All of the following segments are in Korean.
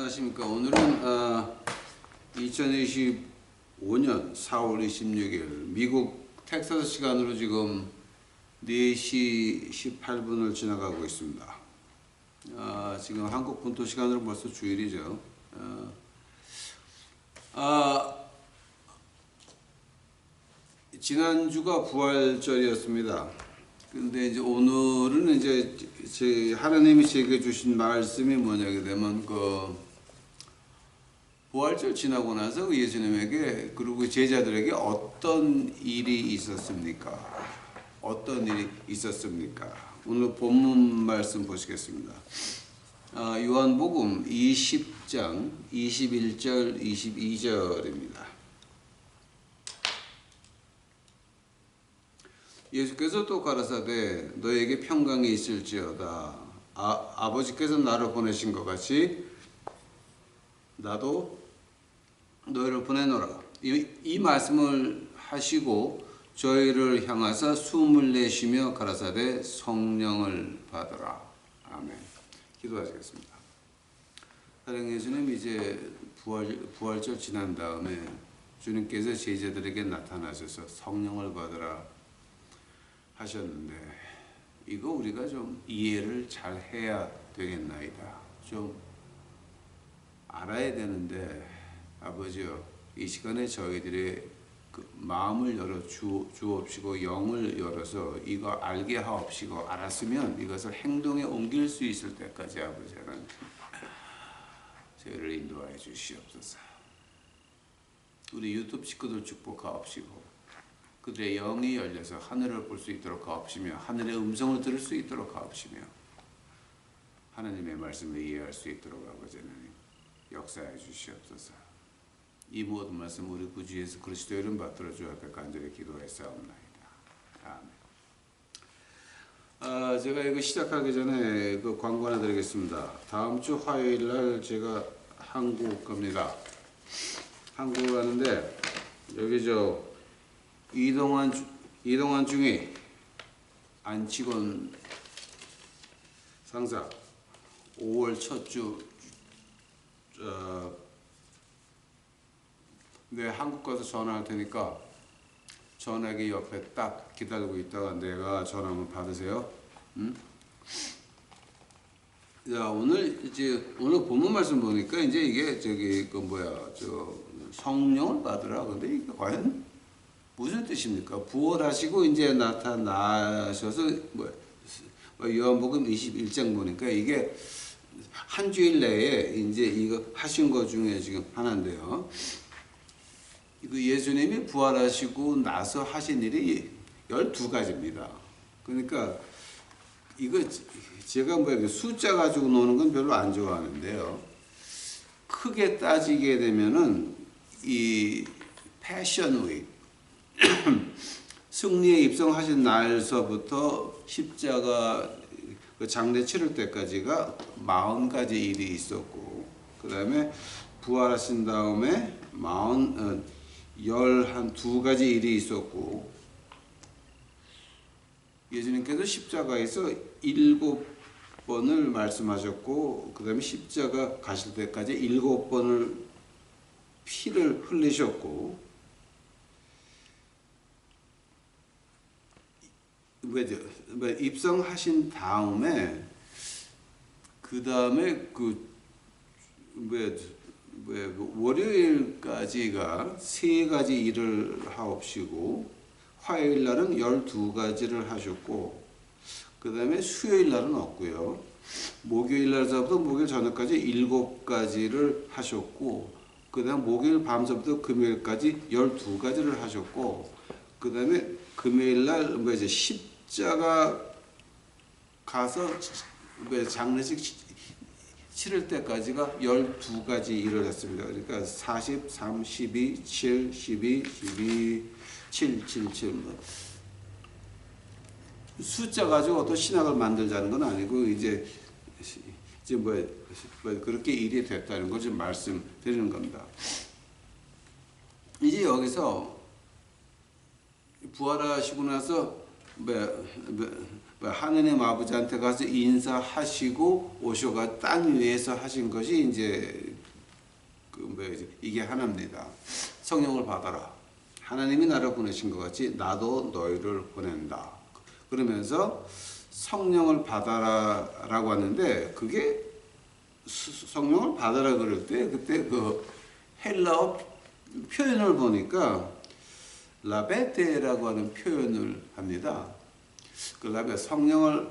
안녕하십니까. 오늘은 2025년 4월 26일 미국 텍사스 시간으로 지금 4시 18분을 지나가고 있습니다. 지금 한국 본토 시간으로 벌써 주일이죠. 지난주가 부활절이었습니다. 근데 이제 오늘은 이제 하나님이 제게 주신 말씀이 뭐냐게 되면 부활절 지나고 나서 예수님에게 그리고 제자들에게 어떤 일이 있었습니까? 어떤 일이 있었습니까? 오늘 본문 말씀 보시겠습니다. 요한복음 20장 21절 22절입니다. 예수께서 또 가라사대 너에게 평강이 있을지어다. 아버지께서 나를 보내신 것 같이 나도 너희를 보내노라. 이 말씀을 하시고 저희를 향하사 숨을 내쉬며 가라사대 성령을 받으라. 아멘. 기도하시겠습니다. 사랑하는 예수님, 이제 부활절 지난 다음에 주님께서 제자들에게 나타나셔서 성령을 받으라 하셨는데 이거 우리가 좀 이해를 잘 해야 되겠나이다. 좀 알아야 되는데 아버지요, 이 시간에 저희들의 마음을 열어 주옵시고 영을 열어서 이거 알게 하옵시고 알았으면 이것을 행동에 옮길 수 있을 때까지 아버지 하나님 저희를 인도하여 주시옵소서. 우리 유튜브 식구들 축복하옵시고 그들의 영이 열려서 하늘을 볼 수 있도록 하옵시며 하늘의 음성을 들을 수 있도록 하옵시며 하나님의 말씀을 이해할 수 있도록 아버지 하나님 역사해 주시옵소서. 이 모든 말씀 우리 구주 예수 그리스도의 이름 받들어 주 앞에 간절히 기도하였사옵나이다. 아멘. 제가 이거 시작하기 전에 광고 하나 드리겠습니다. 다음 주 화요일 날 제가 한국 갑니다. 한국 가는데 여기 이동환 중에 안치건 상사 5월 첫 주 한국 가서 전화할 테니까 전화기 옆에 딱 기다리고 있다가 내가 전화 한번 받으세요. 응? 자, 오늘 본문 말씀 보니까 이제 이게 성령을 받으라. 근데 이게 과연 무슨 뜻입니까? 부활하시고 이제 나타나셔서 요한복음 21장 보니까 이게 한 주일 내에 이제 이거 하신 것 중에 지금 하나인데요. 예수님이 부활하시고 나서 하신 일이 12가지입니다. 그러니까 이거 제가 숫자 가지고 노는 건 별로 안 좋아하는데요. 크게 따지게 되면은 이 패션 웨이 승리에 입성하신 날서부터 십자가 장례 치를 때까지가 40가지 일이 있었고 그 다음에 부활하신 다음에 12가지 일이 있었고 예수님께서 십자가에서 7번을 말씀하셨고 그 다음에 십자가 가실 때까지 7번을 피를 흘리셨고 입성하신 다음에 그 다음에 월요일까지가 3가지 일을 하옵시고 화요일 날은 12가지를 하셨고 그 다음에 수요일 날은 없고요. 목요일 날서부터 목요일 저녁까지 7가지를 하셨고 그 다음 목요일 밤서부터 금요일까지 12가지를 하셨고 그 다음에 금요일 날 이제 십자가 가서 장례식 치를 때까지가 12가지 일을 했습니다. 그러니까 40, 3, 12, 7, 12, 12, 7, 7, 7 숫자 가지고 어떤 신학을 만들자는 건 아니고 이제 그렇게 일이 됐다는 걸 좀 말씀드리는 겁니다. 이제 여기서 부활하시고 나서 하느님 아버지한테 가서 인사하시고 오셔가 땅 위에서 하신 것이 이제 이게 하나입니다. 성령을 받아라. 하나님이 나를 보내신 것 같이 나도 너희를 보낸다. 그러면서 성령을 받아라라고 하는데 그게 성령을 받아라 그럴 때 그때 그 헬라어 표현을 보니까 라베테라고 하는 표현을 합니다. 그 라베 성령을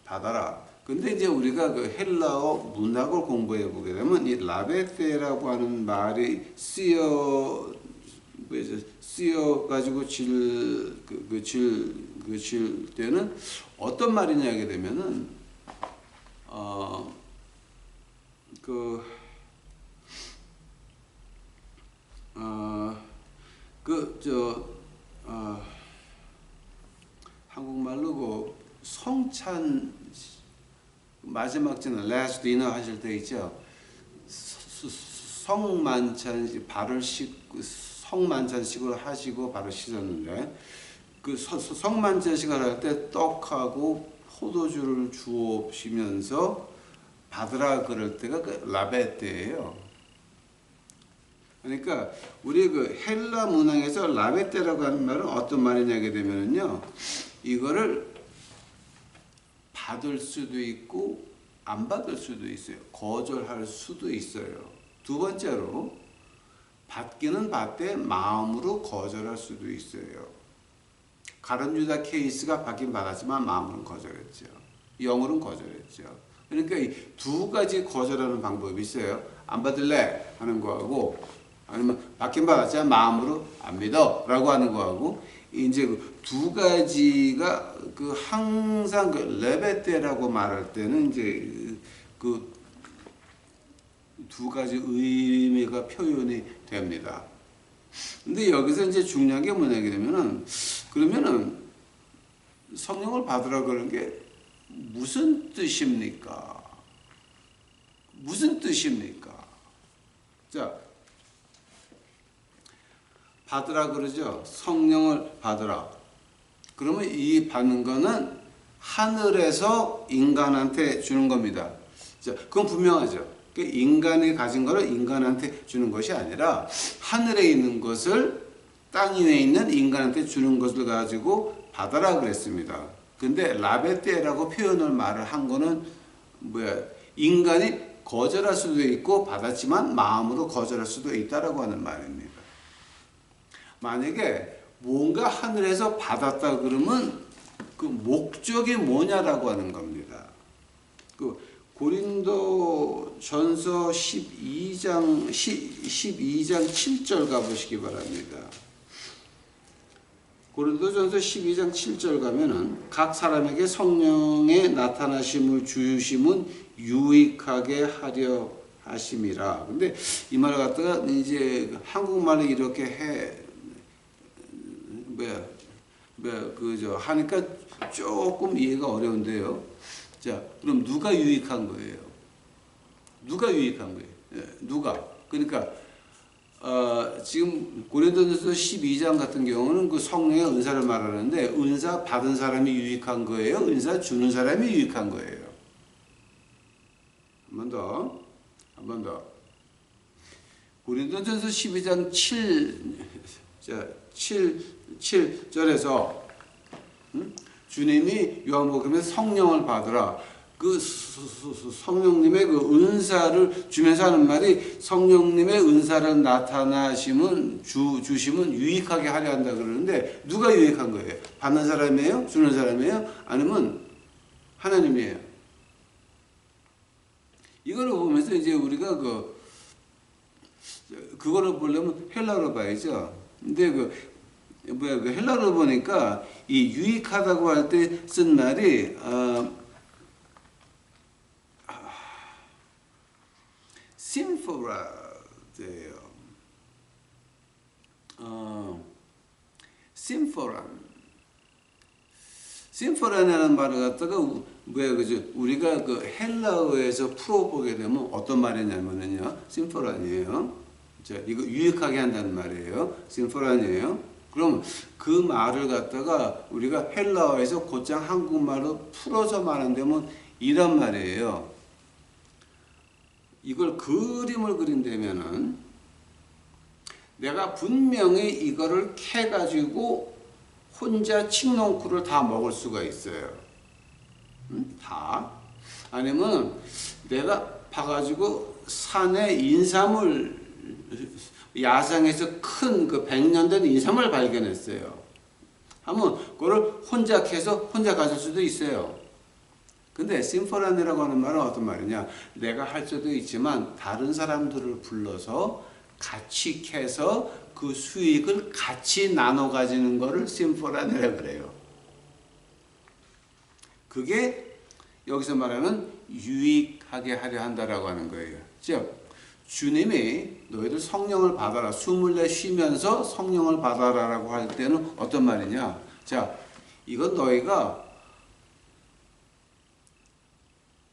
받아라. 근데 이제 우리가 그 헬라어 문학을 공부해 보게 되면 이 라베테라고 하는 말이 쓰여 가지고 질 때는 어떤 말이냐 하게 되면은 한국말로 그 성찬 마지막 전 last dinner 하실 때 있죠. 성만찬 발을 씻고 성만찬식을 하시고 바로 씻었는데 그 성만찬식을 할 때 떡하고 포도주를 주옵시면서 받으라 그럴 때가 그 라베테예요. 그러니까 우리 그 헬라 문항에서 라베테라고 하는 말은 어떤 말이냐게 되면은요, 이거를 받을 수도 있고 안 받을 수도 있어요. 거절할 수도 있어요. 두 번째로 받기는 받되 마음으로 거절할 수도 있어요. 가룟 유다 케이스가 받긴 받았지만 마음으로는 거절했죠. 영으로는 거절했죠. 그러니까 이 두 가지 거절하는 방법이 있어요. 안 받을래 하는 거하고 아니면 받긴 받았지만 마음으로 안 믿어 라고 하는 거하고 이제 그 두 가지가 그 항상 그 레베테라고 말할 때는 이제 그 두 가지 의미가 표현이 됩니다. 근데 여기서 이제 중요한 게 뭐냐게 되면은 그러면은 성령을 받으라 그런 게 무슨 뜻입니까? 무슨 뜻입니까? 자, 받으라 그러죠. 성령을 받으라. 그러면 이 받는 거는 하늘에서 인간한테 주는 겁니다. 자, 그건 분명하죠. 인간이 가진 거를 인간한테 주는 것이 아니라 하늘에 있는 것을 땅 위에 있는 인간한테 주는 것을 가지고 받아라 그랬습니다. 근데 라베테라고 표현을 말을 한 거는 인간이 거절할 수도 있고 받았지만 마음으로 거절할 수도 있다라고 하는 말입니다. 만약에 뭔가 하늘에서 받았다 그러면 그 목적이 뭐냐라고 하는 겁니다. 그 고린도 전서 12장 7절 가보시기 바랍니다. 고린도전서 12장 7절 가면은 각 사람에게 성령의 나타나심을 주심은 유익하게 하려 하심이라. 근데 이 말을 갖다가 이제 한국말로 이렇게 하니까 조금 이해가 어려운데요. 자, 그럼 누가 유익한 거예요? 누가 유익한 거예요? 누가? 그러니까 지금 고린도전서 12장 같은 경우는 그 성령의 은사를 말하는데 은사 받은 사람이 유익한 거예요? 은사 주는 사람이 유익한 거예요? 한 번 더. 고린도전서 12장 7절에서 주님이 요한복음에서 성령을 받으라. 그 성령님의 그 은사를 주면서 하는 말이 성령님의 은사를 나타나심은 주심은 유익하게 하려 한다 그러는데 누가 유익한 거예요? 받는 사람이에요? 주는 사람이에요? 아니면 하나님이에요? 이거를 보면서 이제 우리가 그거를 보려면 헬라어로 봐야죠. 근데 그 헬라어로 보니까 이 유익하다고 할 때 쓴 말이 심포라예요. 심포라라는 말을 갖다가 우리가 그 헬라어에서 풀어보게 되면 어떤 말이냐면요, 심포란이에요. 자, 이거 유익하게 한다는 말이에요. 심포란이에요. 그럼 그 말을 갖다가 우리가 헬라어에서 곧장 한국말로 풀어서 말한다면 이런 말이에요. 이걸 그림을 그린다면은 내가 분명히 이거를 캐가지고 혼자 칡농쿨을 다 먹을 수가 있어요. 다. 아니면 내가 봐가지고 산에 인삼을 야생에서 큰 그 100년 된 인삼을 발견했어요. 하면 그걸 혼자 캐서 혼자 가질 수도 있어요. 근데 심포라니라고 하는 말은 어떤 말이냐? 내가 할 수도 있지만 다른 사람들을 불러서 같이 캐서 그 수익을 같이 나눠 가지는 거를 심포라니라고 그래요. 그게 여기서 말하는 유익하게 하려 한다라고 하는 거예요. 즉 주님이 너희들 성령을 받아라, 숨을 내 쉬면서 성령을 받아라라고 할 때는 어떤 말이냐? 자, 이건 너희가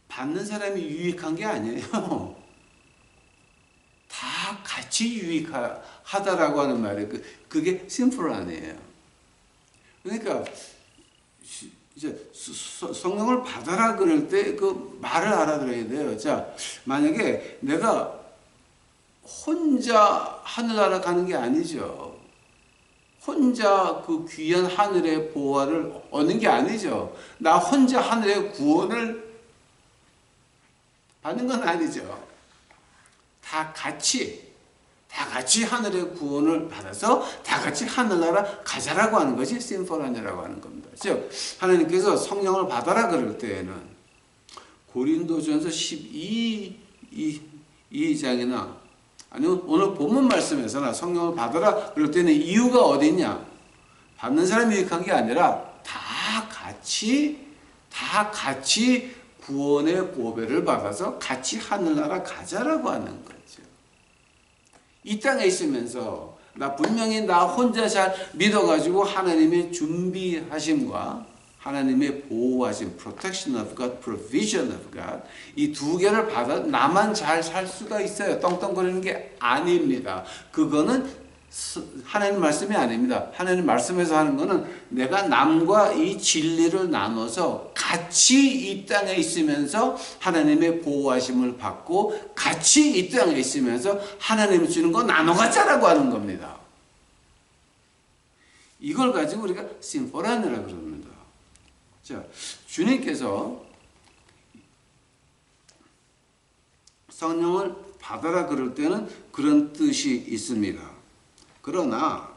받는 사람이 유익한 게 아니에요. 다 같이 유익하다라고 하는 말이에요. 그게 심플하네요. 그러니까 이제 성령을 받아라 그럴 때 그 말을 알아들어야 돼요. 자, 만약에 내가 혼자 하늘나라 가는 게 아니죠. 혼자 그 귀한 하늘의 보화를 얻는 게 아니죠. 나 혼자 하늘의 구원을 받는 건 아니죠. 다 같이 하늘의 구원을 받아서 다 같이 하늘나라 가자라고 하는 것이 심포라니라고 하는 겁니다. 즉 하나님께서 성령을 받아라 그럴 때에는 고린도전서 12장이나 아니면 오늘 본문 말씀에서나 성령을 받아라 그럴 때는 이유가 어디 있냐? 받는 사람이 유익한 게 아니라 다 같이 구원의 보배를 받아서 같이 하늘나라 가자라고 하는 거죠. 이 땅에 있으면서 나 분명히 나 혼자 잘 믿어가지고 하나님의 준비하심과 하나님의 보호하심, protection of God, provision of God, 이 두 개를 받아 나만 잘 살 수가 있어요. 떵떵거리는 게 아닙니다. 그거는 하나님 말씀이 아닙니다. 하나님 말씀에서 하는 거는 내가 남과 이 진리를 나눠서 같이 이 땅에 있으면서 하나님의 보호하심을 받고 같이 이 땅에 있으면서 하나님이 주는 거 나눠 갖자라고 하는 겁니다. 이걸 가지고 우리가 심포라니라고 그럽니다. 자, 주님께서 성령을 받아라 그럴 때는 그런 뜻이 있습니다. 그러나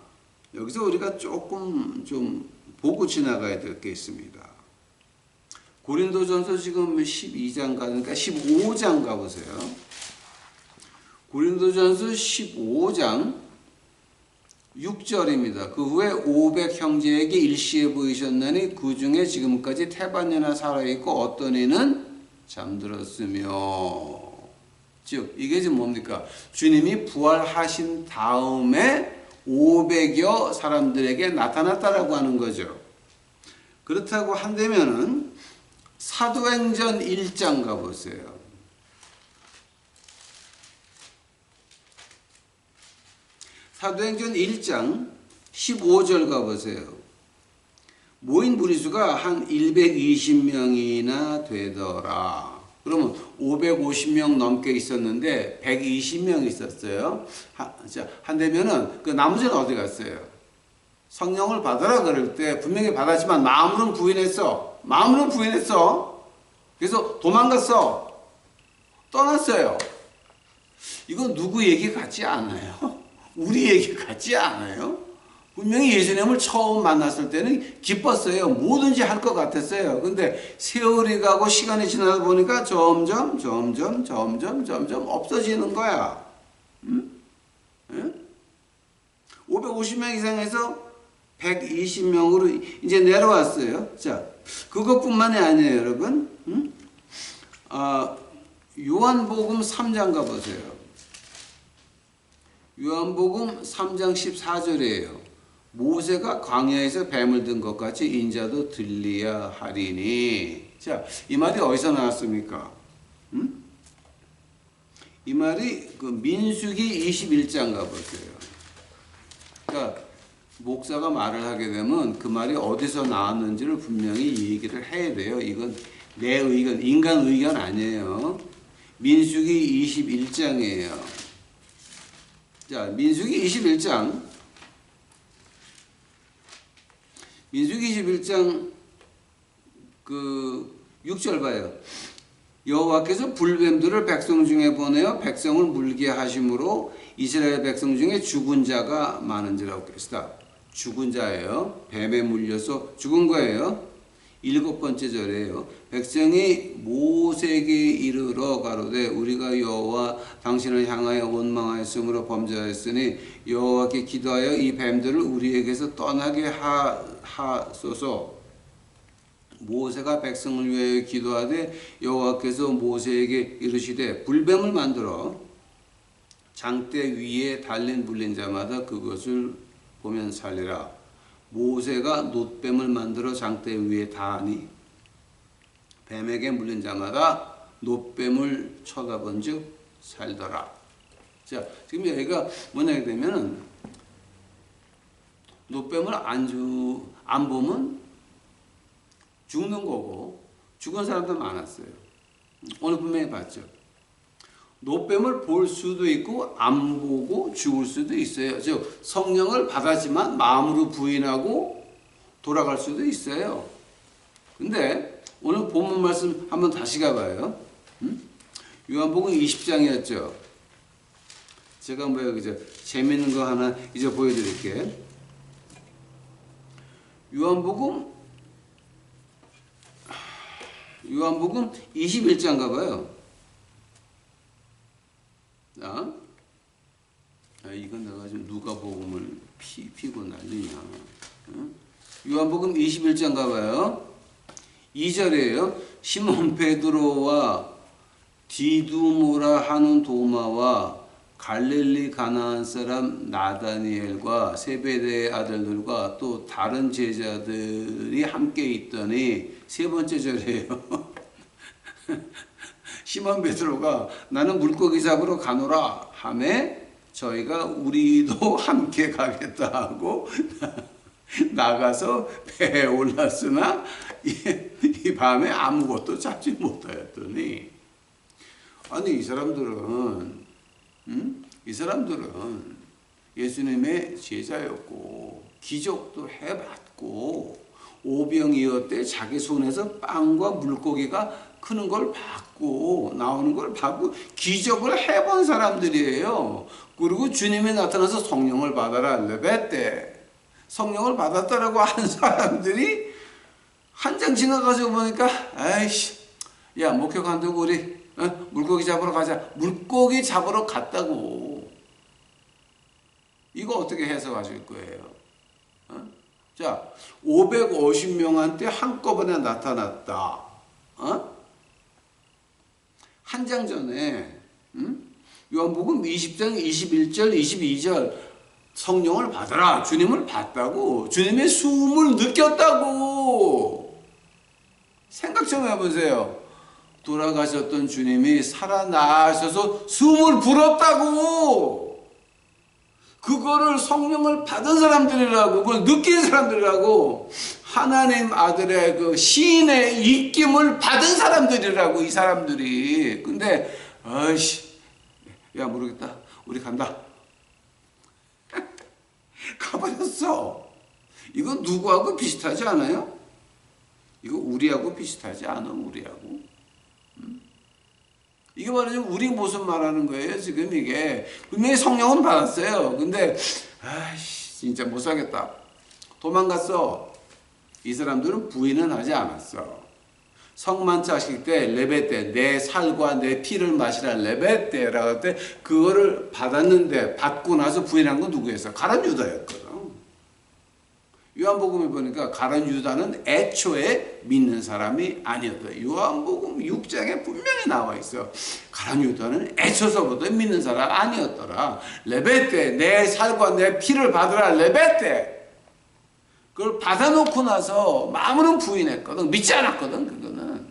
여기서 우리가 조금 좀 보고 지나가야 될 게 있습니다. 고린도전서 지금 12장 가니까 15장 가보세요. 고린도전서 15장 6절입니다. 그 후에 500 형제에게 일시에 보이셨나니 그 중에 지금까지 태반년이나 살아있고 어떤 이는 잠들었으며. 즉 이게 지금 뭡니까? 주님이 부활하신 다음에 500여 사람들에게 나타났다라고 하는 거죠. 그렇다고 한다면은 사도행전 1장 가보세요. 사도행전 1장 15절 가보세요. 모인 무리수가 한 120명이나 되더라. 그러면 550명 넘게 있었는데 120명 있었어요. 한다면은 그 나머지는 어디 갔어요? 성령을 받아라 그럴 때 분명히 받았지만 마음으로는 부인했어. 그래서 도망갔어. 떠났어요. 이건 누구 얘기 같지 않아요? 우리 얘기 같지 않아요? 분명히 예수님을 처음 만났을 때는 기뻤어요. 뭐든지 할 것 같았어요. 근데 세월이 가고 시간이 지나다 보니까 점점 없어지는 거야. 응? 550명 이상에서 120명으로 이제 내려왔어요. 자, 그것뿐만이 아니에요, 여러분. 응? 요한복음 3장 가보세요. 요한복음 3장 14절이에요. 모세가 광야에서 뱀을 든 것 같이 인자도 들리야 하리니. 자, 이 말이 어디서 나왔습니까? 이 말이 그 민수기 21장 가보세요. 그러니까 목사가 말을 하게 되면 그 말이 어디서 나왔는지를 분명히 얘기를 해야 돼요. 이건 내 의견, 인간 의견 아니에요. 민수기 21장이에요. 자, 민수기 21장. 민수기 21장 그 6절 봐요. 여호와께서 불뱀들을 백성 중에 보내어 백성을 물게 하심으로 이스라엘 백성 중에 죽은 자가 많은지라고 그랬다. 죽은 자예요. 뱀에 물려서 죽은 거예요. 7번째 절이에요. 백성이 모세에게 이르러 가로되 우리가 여호와 당신을 향하여 원망하였으므로 범죄하였으니 여호와께 기도하여 이 뱀들을 우리에게서 떠나게 하소서. 모세가 백성을 위하여 기도하되 여호와께서 모세에게 이르시되 불뱀을 만들어 장대 위에 달린 물린 자마다 그것을 보면 살리라. 모세가 놋뱀을 만들어 장대 위에 다하니 뱀에게 물린 자마다 놋뱀을 쳐다본 즉 살더라. 자, 지금 여기가 뭐냐 되면은 놋뱀을 안 보면 죽는 거고 죽은 사람도 많았어요. 오늘 분명히 봤죠. 놋뱀을 볼 수도 있고 안 보고 죽을 수도 있어요. 즉 성령을 받았지만 마음으로 부인하고 돌아갈 수도 있어요. 근데 오늘 본문 말씀 한번 다시 가봐요. 요한복음 20장이었죠. 제가 뭐 여기 재밌는 거 하나 이제 보여드릴게. 요한복음 21장 가봐요. 이건 내가 지금 누가복음을 피고 난리냐. 요한복음 21장 가봐요. 2절이에요. 시몬 베드로와 디두모라 하는 도마와 갈릴리 가나안 사람 나다니엘과 세베대의 아들들과 또 다른 제자들이 함께 있더니 세 번째 절이에요. 시몬 베드로가 나는 물고기 잡으러 가노라 하매 저희가 우리도 함께 가겠다 하고 나가서 배에 올랐으나 이 밤에 아무것도 잡지 못하였더니 아니 이 사람들은 예수님의 제자였고 기적도 해봤고 오병이어 때 자기 손에서 빵과 물고기가 크는 걸 봤고 나오는 걸 봤고 기적을 해본 사람들이에요. 그리고 주님이 나타나서 성령을 받아라 레베떼 성령을 받았다라고 한 사람들이 한 장 지나가서 보니까 아이씨 야 목회 관두고 우리 물고기 잡으러 가자. 물고기 잡으러 갔다고. 이거 어떻게 해석하실 거예요? 자 550명한테 한꺼번에 나타났다. 한 장 전에 요한복음 20장 21절 22절 성령을 받아라. 주님을 봤다고. 주님의 숨을 느꼈다고. 생각 좀 해보세요. 돌아가셨던 주님이 살아나셔서 숨을 불었다고. 그거를 성령을 받은 사람들이라고. 그걸 느낀 사람들이라고. 하나님 아들의 그 시인의 입김을 받은 사람들이라고. 이 사람들이. 근데 아이씨 야 모르겠다. 우리 간다. 가버렸어. 이거 누구하고 비슷하지 않아요? 이거 우리하고 비슷하지 않아? 우리하고. 이게 말하자면 우리 모습 말하는 거예요. 지금 이게 분명히 성령은 받았어요. 근데 아이씨 진짜 못 살겠다. 도망갔어. 이 사람들은 부인은 하지 않았어. 성만찬식 때 레베떼 내 살과 내 피를 마시라 레베떼라고 할 때 그거를 받았는데 받고 나서 부인한 건 누구였어? 가룟 유다였거든. 요한복음에 보니까 가룟 유다는 애초에 믿는 사람이 아니었다. 요한복음 6장에 분명히 나와 있어. 가룟 유다는 애초서부터 믿는 사람 아니었더라. 레베떼 내 살과 내 피를 받으라 레베떼. 그걸 받아놓고 나서 마음으로는 부인했거든. 믿지 않았거든 그거는.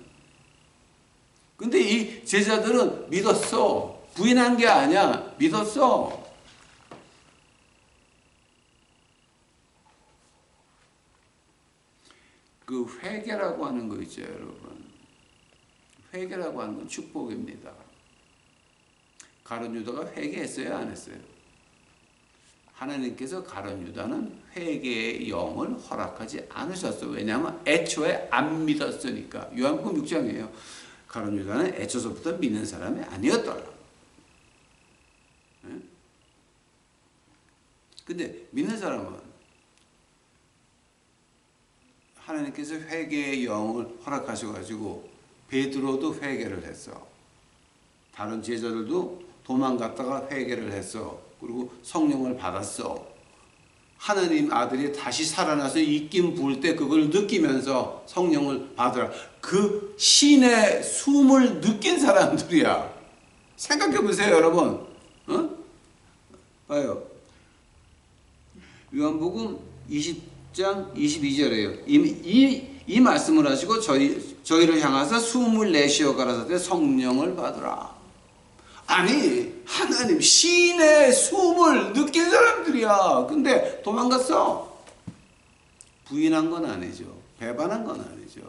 근데 이 제자들은 믿었어. 부인한 게 아니야. 믿었어. 그 회개라고 하는 거 있죠, 여러분. 회개라고 하는 건 축복입니다. 가룟 유다가 회개했어요, 안 했어요? 하나님께서 가룟 유다는 회개의 영을 허락하지 않으셨어요. 왜냐하면 애초에 안 믿었으니까. 요한복음 6장이에요. 가룟 유다는 애초서부터 믿는 사람이 아니었더라. 근데 믿는 사람은 하나님께서 회개의 영을 허락하셔가지고 베드로도 회개를 했어. 다른 제자들도 도망갔다가 회개를 했어. 그리고 성령을 받았어. 하나님 아들이 다시 살아나서 입김 부을 때 그걸 느끼면서 성령을 받으라. 그 신의 숨을 느낀 사람들이야. 생각해 보세요, 여러분. 봐요. 요한복음 20장 22절이에요. 이 말씀을 하시고 저희를 향하사 숨을 내쉬어 가라사대 성령을 받으라. 아니, 하나님 신의 숨을 느낀 사람들이야. 근데 도망갔어. 부인한 건 아니죠. 배반한 건 아니죠.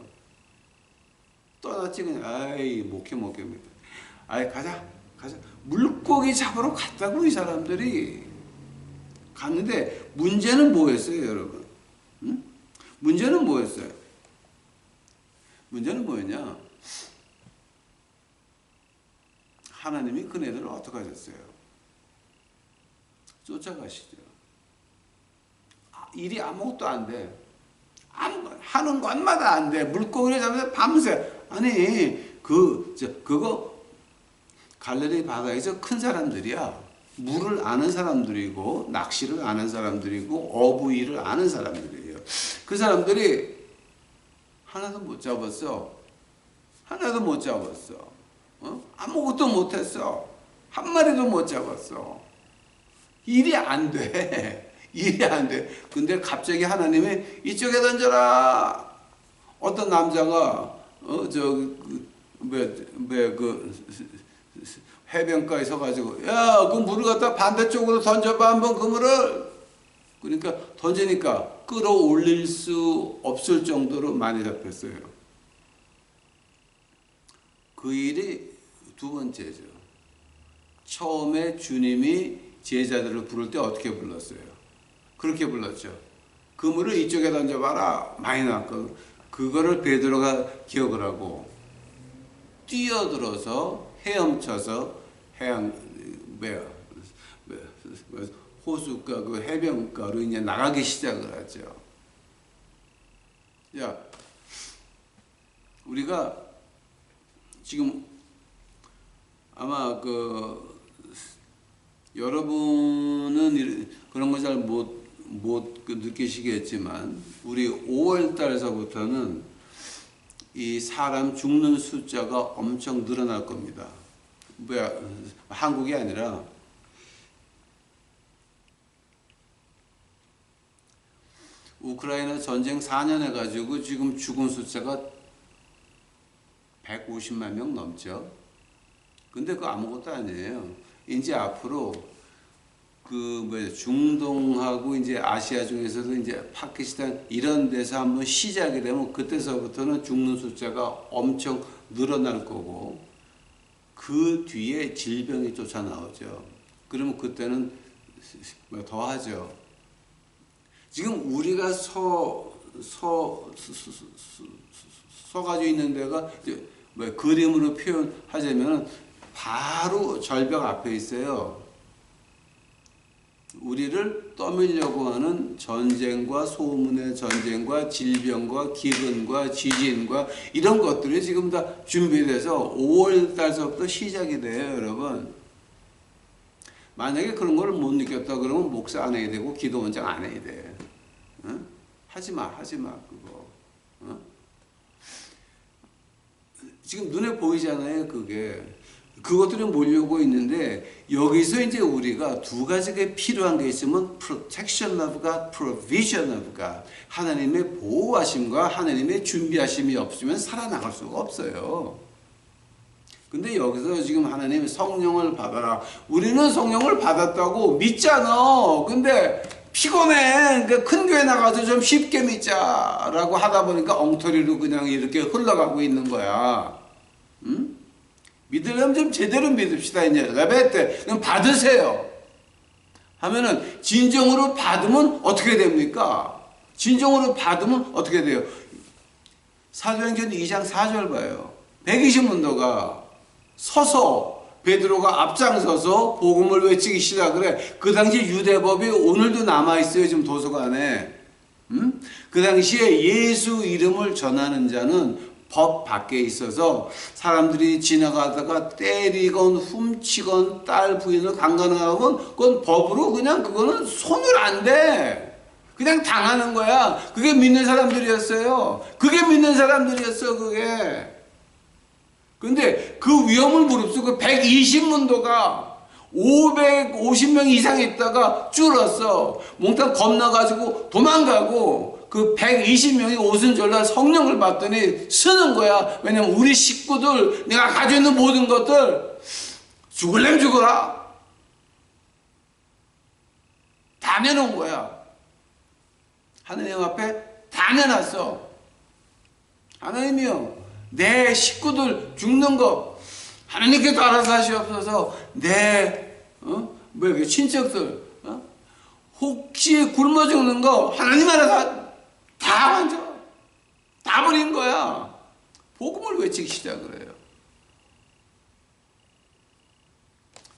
떠났지 그냥. 아이, 목회. 아이, 가자. 물고기 잡으러 갔다고 이 사람들이. 갔는데 문제는 뭐였어요, 여러분? 응? 문제는 뭐였어요? 문제는 뭐였냐? 하나님이 그네들을 어떻게 하셨어요? 쫓아가시죠. 일이 아무것도 안 돼. 하는 것마다 안 돼. 물고기를 잡으면서 밤새. 아니, 그거 갈릴리 바다에서 큰 사람들이야. 물을 아는 사람들이고, 낚시를 아는 사람들이고, 어부일을 아는 사람들이에요. 그 사람들이 하나도 못 잡았어. 아무것도 못했어. 한 마리도 못 잡았어. 일이 안 돼. 근데 갑자기 하나님이 이쪽에 던져라. 어떤 남자가 해변가에 서가지고 그 물을 갖다 반대쪽으로 던져봐 한번 그 물을. 그러니까 던지니까 끌어올릴 수 없을 정도로 많이 잡혔어요. 그 일이 두 번째죠. 처음에 주님이 제자들을 부를 때 어떻게 불렀어요? 그렇게 불렀죠. 그물을 이쪽에 던져봐라. 많이 나왔거든. 그거를 베드로가 기억을 하고 뛰어들어서 헤엄쳐서 호숫가 그 해변가로 이제 나가기 시작을 하죠. 야, 우리가 지금 아마 여러분은 그런 거 잘 못 느끼시겠지만 우리 5월 달서부터는 이 사람 죽는 숫자가 엄청 늘어날 겁니다. 한국이 아니라 우크라이나 전쟁 4년 해가지고 지금 죽은 숫자가 150만 명 넘죠. 근데 그거 아무것도 아니에요. 이제 앞으로 중동하고 이제 아시아 중에서도 이제 파키스탄 이런 데서 한번 시작이 되면 그때서부터는 죽는 숫자가 엄청 늘어날 거고 그 뒤에 질병이 쫓아 나오죠. 그러면 그때는 더 하죠. 지금 우리가 서가지고 있는 데가 그림으로 표현하자면 바로 절벽 앞에 있어요. 우리를 떠밀려고 하는 전쟁과 소문의 전쟁과 질병과 기근과 지진과 이런 것들이 지금 다 준비돼서 5월 달서부터 시작이 돼요, 여러분. 만약에 그런 걸 못 느꼈다 그러면 목사 안 해야 되고 기도 원장 안 해야 돼. 응? 하지 마 그거. 응? 지금 눈에 보이잖아요, 그게. 그것들이 몰려오고 있는데 여기서 이제 우리가 두 가지가 필요한 게 있으면 protection of God, provision of God. 하나님의 보호하심과 하나님의 준비하심이 없으면 살아나갈 수가 없어요. 근데 여기서 지금 하나님이 성령을 받아라. 우리는 성령을 받았다고 믿잖아. 근데 피곤해. 그러니까 큰 교회 나가서 좀 쉽게 믿자라고 하다 보니까 엉터리로 그냥 이렇게 흘러가고 있는 거야. 응? 믿으려면 좀 제대로 믿읍시다. 이제 레벨 때 그럼 받으세요. 하면은 진정으로 받으면 어떻게 됩니까? 진정으로 받으면 어떻게 돼요? 사도행전 2장 4절 봐요. 120문도가 서서 베드로가 앞장서서 복음을 외치기 시작을 해. 그 당시 유대법이 오늘도 남아있어요. 지금 도서관에. 그 당시에 예수 이름을 전하는 자는 법 밖에 있어서 사람들이 지나가다가 때리건 훔치건 딸 부인을 강간하건 그건 법으로 그냥 그거는 손을 안 대. 그냥 당하는 거야. 그게 믿는 사람들이었어요. 그게 믿는 사람들이었어, 그게. 근데 그 위험을 무릅쓰고 120문도가 550명 이상 있다가 줄었어. 몽땅 겁나가지고 도망가고 그 120명이 오순절날 성령을 받더니 쓰는 거야. 왜냐면 우리 식구들, 내가 가지고 있는 모든 것들 죽을래면 죽어라. 다 내놓은 거야. 하느님 앞에 다 내놨어. 하나님이요, 내 식구들 죽는 거 하나님께서 알아서 하시옵소서. 내 친척들 혹시 굶어 죽는 거 하나님 알아서 다 만져. 다 버린 거야. 복음을 외치기 시작을 해요.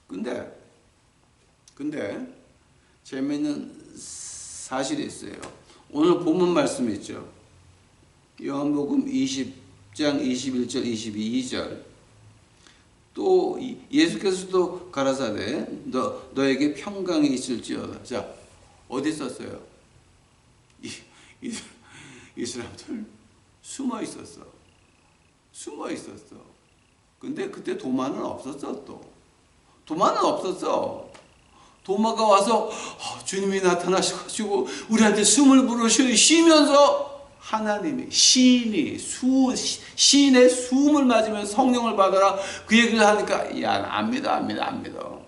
근데 재미있는 사실이 있어요. 오늘 본문 말씀 있죠. 요한복음 20장 21절 22절. 또 예수께서도 가라사대 너에게 평강이 있을지어다. 자, 어디 썼어요? 이 사람들 숨어 있었어. 근데 그때 도마는 없었어. 도마는 없었어. 도마가 와서 주님이 나타나셔가지고 우리한테 숨을 쉬면서 하나님이 시인의 숨을 맞으면서 성령을 받아라 그 얘기를 하니까 야, 안 믿어.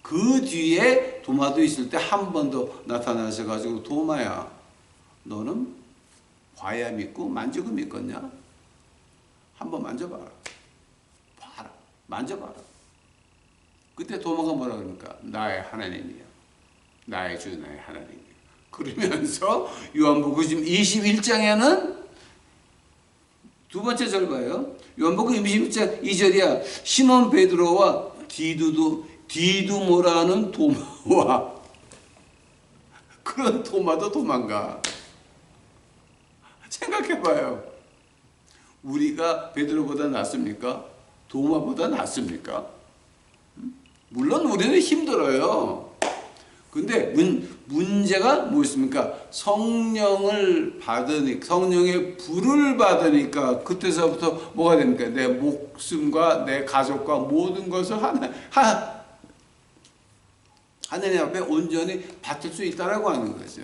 그 뒤에 도마도 있을 때 한 번 더 나타나셔가지고 도마야, 너는 봐야 믿고 만지고 믿겠냐? 한번 만져봐라. 만져봐라. 그때 도마가 뭐라 그럽니까? 나의 하나님이야. 나의 주, 나의 하나님이야. 그러면서 요한복음 21장에는 두 번째 절 봐요. 요한복음 21장 2절이야. 시몬 베드로와 디두모라는 도마와 그런 도마도 도망가. 생각해봐요. 우리가 베드로보다 낫습니까? 도마보다 낫습니까? 물론 우리는 힘들어요. 근데 문제가 뭐였습니까? 성령을 받으니까, 성령의 불을 받으니까 그때서부터 뭐가 됩니까? 내 목숨과 내 가족과 모든 것을 하나님 앞에 온전히 바칠 수 있다라고 하는 거죠.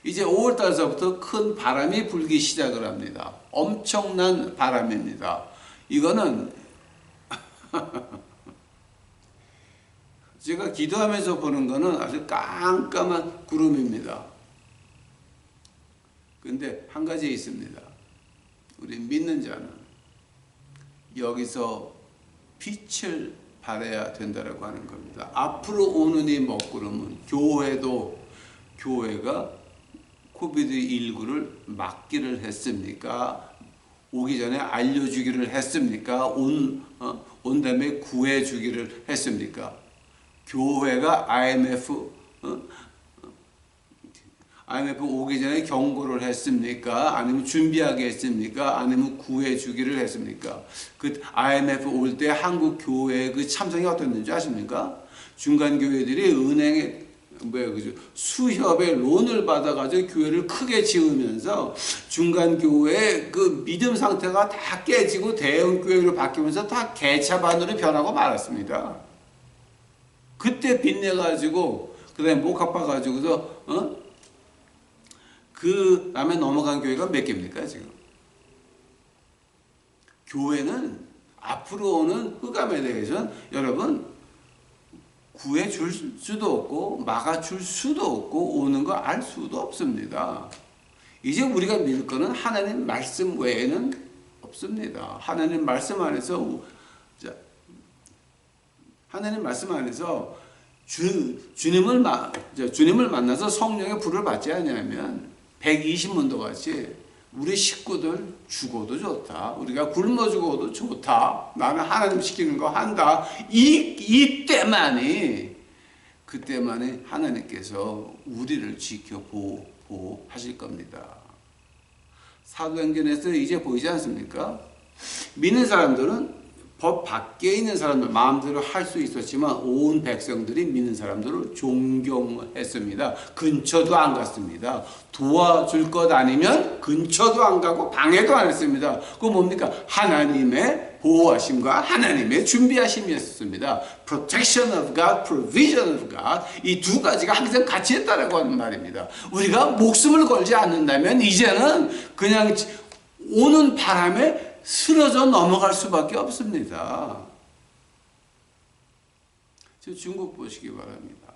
이제 5월달서부터 큰 바람이 불기 시작을 합니다. 엄청난 바람입니다. 이거는 제가 기도하면서 보는 거는 아주 깜깜한 구름입니다. 근데 한 가지 있습니다. 우리 믿는 자는 여기서 빛을 발해야 된다라고 하는 겁니다. 앞으로 오는 이 먹구름은 교회가 코비드19를 막기를 했습니까? 오기 전에 알려주기를 했습니까? 온 다음에 구해주기를 했습니까? 교회가 IMF 오기 전에 경고를 했습니까? 아니면 준비하게 했습니까? 아니면 구해주기를 했습니까? 그 IMF 올 때 한국 교회의 그 참상이 어땠는지 아십니까? 중간 교회들이 은행에 수협의 론을 받아가지고 교회를 크게 지으면서 중간 교회의 그 믿음 상태가 다 깨지고 대형 교회로 바뀌면서 다 개차반으로 변하고 말았습니다. 그때 빚내가지고 그다음에 목 아파가지고서 그 다음에 넘어간 교회가 몇 개입니까 지금? 교회는 앞으로 오는 흑암에 대해서는 여러분 구해줄 수도 없고 막아줄 수도 없고 오는 거 알 수도 없습니다. 이제 우리가 믿을 거는 하나님 말씀 외에는 없습니다. 하나님 말씀 안에서 주님을 만나서 성령의 불을 받지 않으면 120문도 같이 우리 식구들 죽어도 좋다. 우리가 굶어 죽어도 좋다. 나는 하나님 시키는 거 한다. 그때만이 하나님께서 우리를 지켜 보호하실 겁니다. 사도행전에서 이제 보이지 않습니까? 믿는 사람들은 법 밖에 있는 사람들 마음대로 할 수 있었지만 온 백성들이 믿는 사람들을 존경했습니다. 근처도 안 갔습니다. 도와줄 것 아니면 근처도 안 가고 방해도 안 했습니다. 그건 뭡니까? 하나님의 보호하심과 하나님의 준비하심이었습니다. Protection of God, Provision of God, 이 두 가지가 항상 같이 했다라고 하는 말입니다. 우리가 목숨을 걸지 않는다면 이제는 그냥 오는 바람에 쓰러져 넘어갈 수밖에 없습니다. 저 중국 보시기 바랍니다.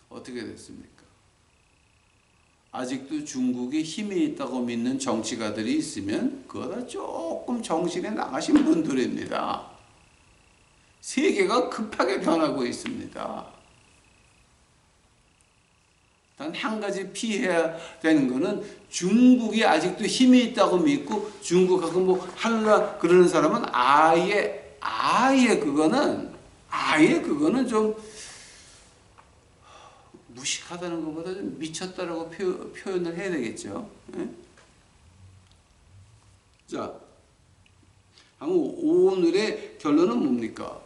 어떻게 됐습니까? 아직도 중국에 힘이 있다고 믿는 정치가들이 있으면 그거다 조금 정신에 나가신 분들입니다. 세계가 급하게 변하고 있습니다. 단 한 가지 피해야 되는 거는 중국이 아직도 힘이 있다고 믿고 중국하고 뭐 하려고 그러는 사람은 아예 그거는 좀 무식하다는 것보다 좀 미쳤다라고 표현을 해야 되겠죠. 예? 자, 오늘의 결론은 뭡니까?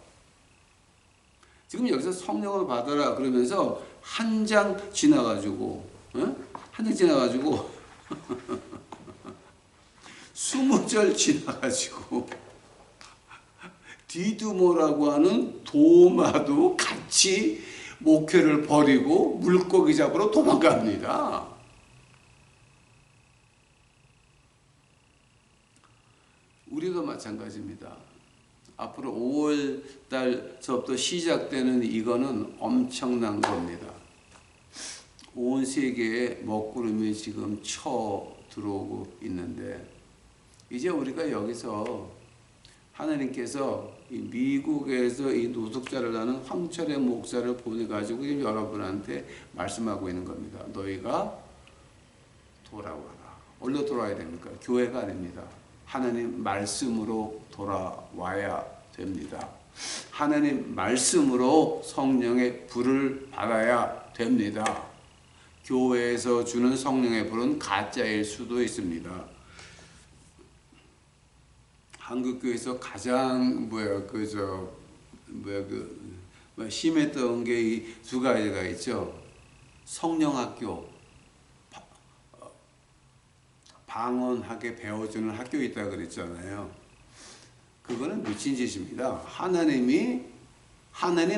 지금 여기서 성령을 받아라 그러면서 한 장 지나가지고 20절 지나가지고 디두모라고 하는 도마도 같이 목회를 버리고 물고기 잡으러 도망갑니다. 우리도 마찬가지입니다. 앞으로 5월 달서부터 시작되는 이거는 엄청난 겁니다. 온 세계에 먹구름이 지금 쳐 들어오고 있는데 이제 우리가 여기서 하나님께서 이 미국에서 이 노숙자를 하는 황철의 목사를 보내가지고 여러분한테 말씀하고 있는 겁니다. 너희가 돌아와라. 어디로 돌아와야 됩니까? 교회가 아닙니다. 하나님 말씀으로 돌아와야 됩니다. 하나님 말씀으로 성령의 불을 받아야 됩니다. 교회에서 주는 성령의 불은 가짜일 수도 있습니다. 한국교회에서 가장 심했던 게 이 두 가지가 있죠. 성령학교, 방언하게 배워주는 학교 있다고 그랬잖아요. 그거는 미친 짓입니다. 하나님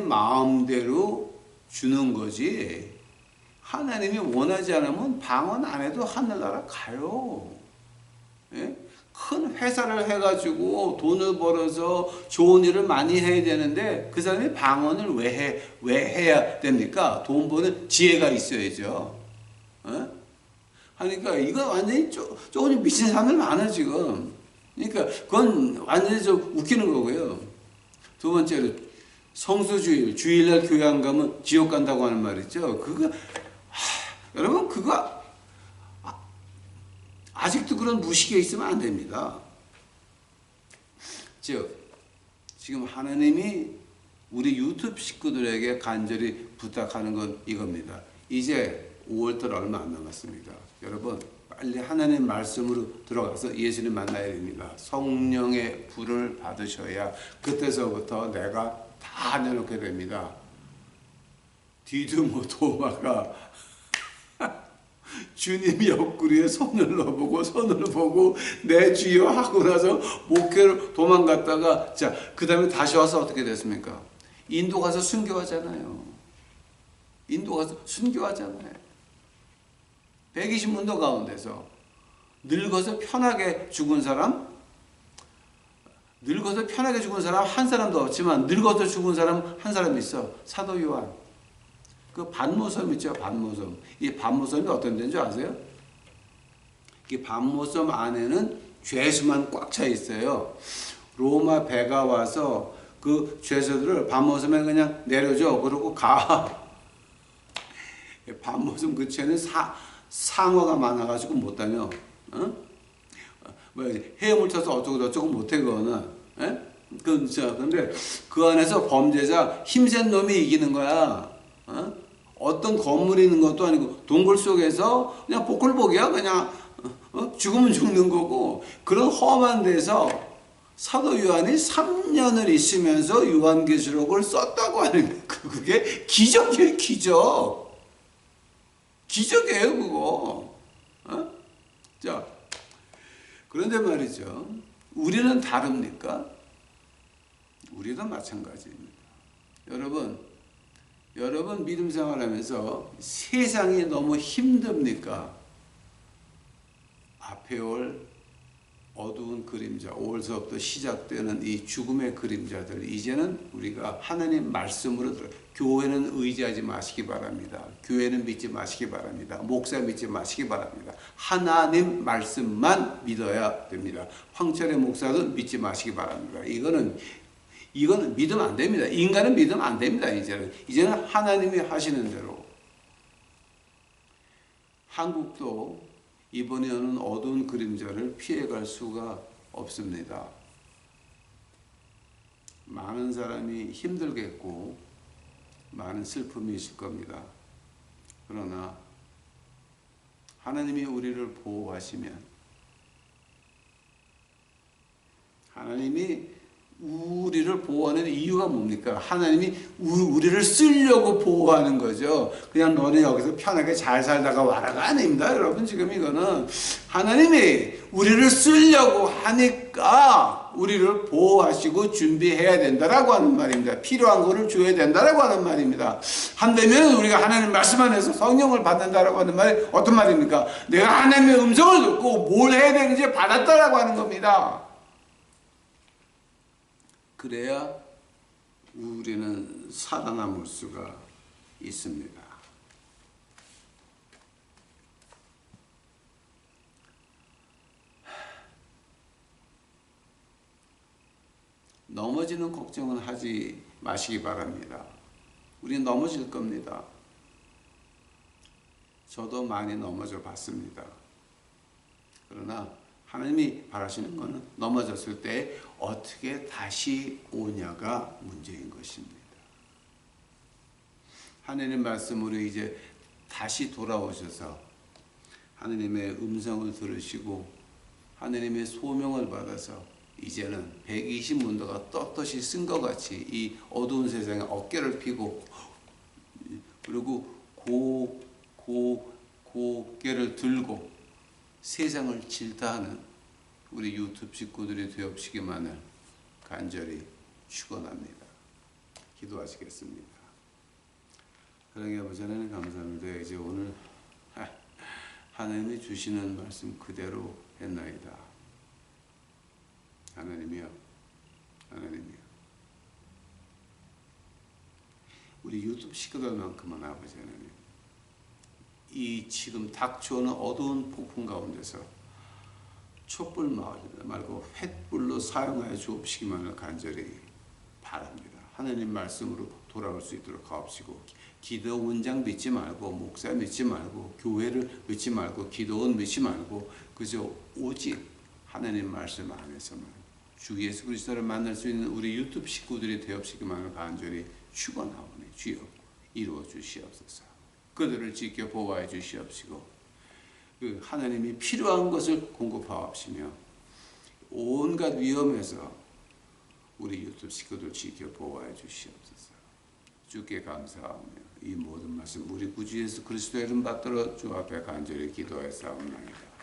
마음대로 주는 거지. 하나님이 원하지 않으면 방언 안 해도 하늘나라 가요. 예? 큰 회사를 해가지고 돈을 벌어서 좋은 일을 많이 해야 되는데 그 사람이 방언을 왜 해야 됩니까? 돈 버는 지혜가 있어야죠. 예? 하니까 이거 완전히 조금 미친 사람들 많아 지금. 그러니까 그건 완전히 좀 웃기는 거고요. 두 번째로 성수주일, 주일날 교회 안 가면 지옥 간다고 하는 말 있죠. 여러분 그거 아직도 그런 무식에 있으면 안 됩니다. 즉 지금 하나님이 우리 유튜브 식구들에게 간절히 부탁하는 건 이겁니다. 이제 5월달 얼마 안 남았습니다. 여러분 빨리 하나님 말씀으로 들어가서 예수님 만나야 됩니다. 성령의 불을 받으셔야 그때서부터 내가 다 내놓게 됩니다. 디두모 도마가 주님 옆구리에 손을 보고 내 주여 하고 나서 목회로 도망갔다가 그 다음에 다시 와서 어떻게 됐습니까? 인도 가서 순교하잖아요. 120문도 가운데서 늙어서 편하게 죽은 사람, 늙어서 편하게 죽은 사람 한 사람도 없지만 늙어서 죽은 사람 한 사람 있어. 사도 요한. 그 반모섬 있죠. 반모섬. 이 반모섬이 어떤 데인 줄 아세요? 이 반모섬 안에는 죄수만 꽉 차 있어요. 로마 배가 와서 그 죄수들을 반모섬에 그냥 내려줘. 그러고 가. 반모섬 근처에는 상어가 많아가지고 못 다녀. 어? 뭐 헤엄을 쳐서 어쩌고 저쩌고 못해 그거는. 근데 그 안에서 범죄자 힘센 놈이 이기는 거야. 어떤 건물이 있는 것도 아니고 동굴 속에서 그냥 보글보기야. 그냥 죽으면 죽는 거고 그런 험한 데서 사도 요한이 3년을 있으면서 요한계시록을 썼다고 하는 그게 기적이에요. 기적이에요 그거. 자, 그런데 말이죠. 우리는 다릅니까? 우리도 마찬가지입니다. 여러분 믿음 생활하면서 세상이 너무 힘듭니까? 앞에 올 어두운 그림자, 5월서부터 시작되는 이 죽음의 그림자들, 이제는 우리가 하나님 말씀으로 들어. 교회는 의지하지 마시기 바랍니다. 교회는 믿지 마시기 바랍니다. 목사 믿지 마시기 바랍니다. 하나님 말씀만 믿어야 됩니다. 황철의 목사도 믿지 마시기 바랍니다. 이거는 믿으면 안 됩니다. 인간은 믿으면 안 됩니다. 이제는 하나님이 하시는 대로. 한국도 이번에 오는 어두운 그림자를 피해갈 수가 없습니다. 많은 사람이 힘들겠고 많은 슬픔이 있을 겁니다. 그러나 하나님이 우리를 보호하시면, 하나님이 우리를 보호하는 이유가 뭡니까? 하나님이 우리를 쓰려고 보호하는 거죠. 그냥 너는 여기서 편하게 잘 살다가 와라가 아닙니다. 여러분, 지금 이거는 하나님이 우리를 쓰려고 하니까 우리를 보호하시고 준비해야 된다라고 하는 말입니다. 필요한 거를 줘야 된다라고 하는 말입니다. 한다면 우리가 하나님 말씀 안에서 성령을 받는다라고 하는 말이 어떤 말입니까? 내가 하나님의 음성을 듣고 뭘 해야 되는지 받았다라고 하는 겁니다. 그래야 우리는 살아남을 수가 있습니다. 넘어지는 걱정은 하지 마시기 바랍니다. 우리는 넘어질 겁니다. 저도 많이 넘어져 봤습니다. 그러나 하나님이 바라시는 것은 넘어졌을 때 어떻게 다시 오냐가 문제인 것입니다. 하나님 말씀으로 이제 다시 돌아오셔서 하나님의 음성을 들으시고 하나님의 소명을 받아서 이제는 120문도가 떳떳이 쓴 것 같이 이 어두운 세상에 어깨를 펴고 그리고 고개를 들고 세상을 질타하는 우리 유튜브 식구들이 되옵시기만을 간절히 축원합니다. 기도하시겠습니다. 사랑의 아버지 하나님 감사합니다. 이제 오늘 하나님이 주시는 말씀 그대로 했나이다. 하나님이여, 우리 유튜브 식구들만큼은 아버지 하나님, 이 지금 닥쳐오는 어두운 폭풍 가운데서 촛불 말고 횃불로 사용하여 주옵시기만을 간절히 바랍니다. 하나님 말씀으로 돌아올 수 있도록 하옵시고, 기도 원장 믿지 말고, 목사 믿지 말고, 교회를 믿지 말고, 기도원 믿지 말고, 그저 오직 하나님 말씀 안에서만 주 예수 그리스도를 만날 수 있는 우리 유튜브 식구들이 되옵시기만을 간절히 축원하오니 주여 이루어 주시옵소서. 그들을 지켜 보호해 주시옵시고 그 하나님이 필요한 것을 공급하옵시며 온갖 위험에서 우리 유튜브 식구들 지켜 보호해 주시옵소서. 주께 감사하며 이 모든 말씀 우리 구주 예수 그리스도의 이름 받들어 주 앞에 간절히 기도하였사옵나이다.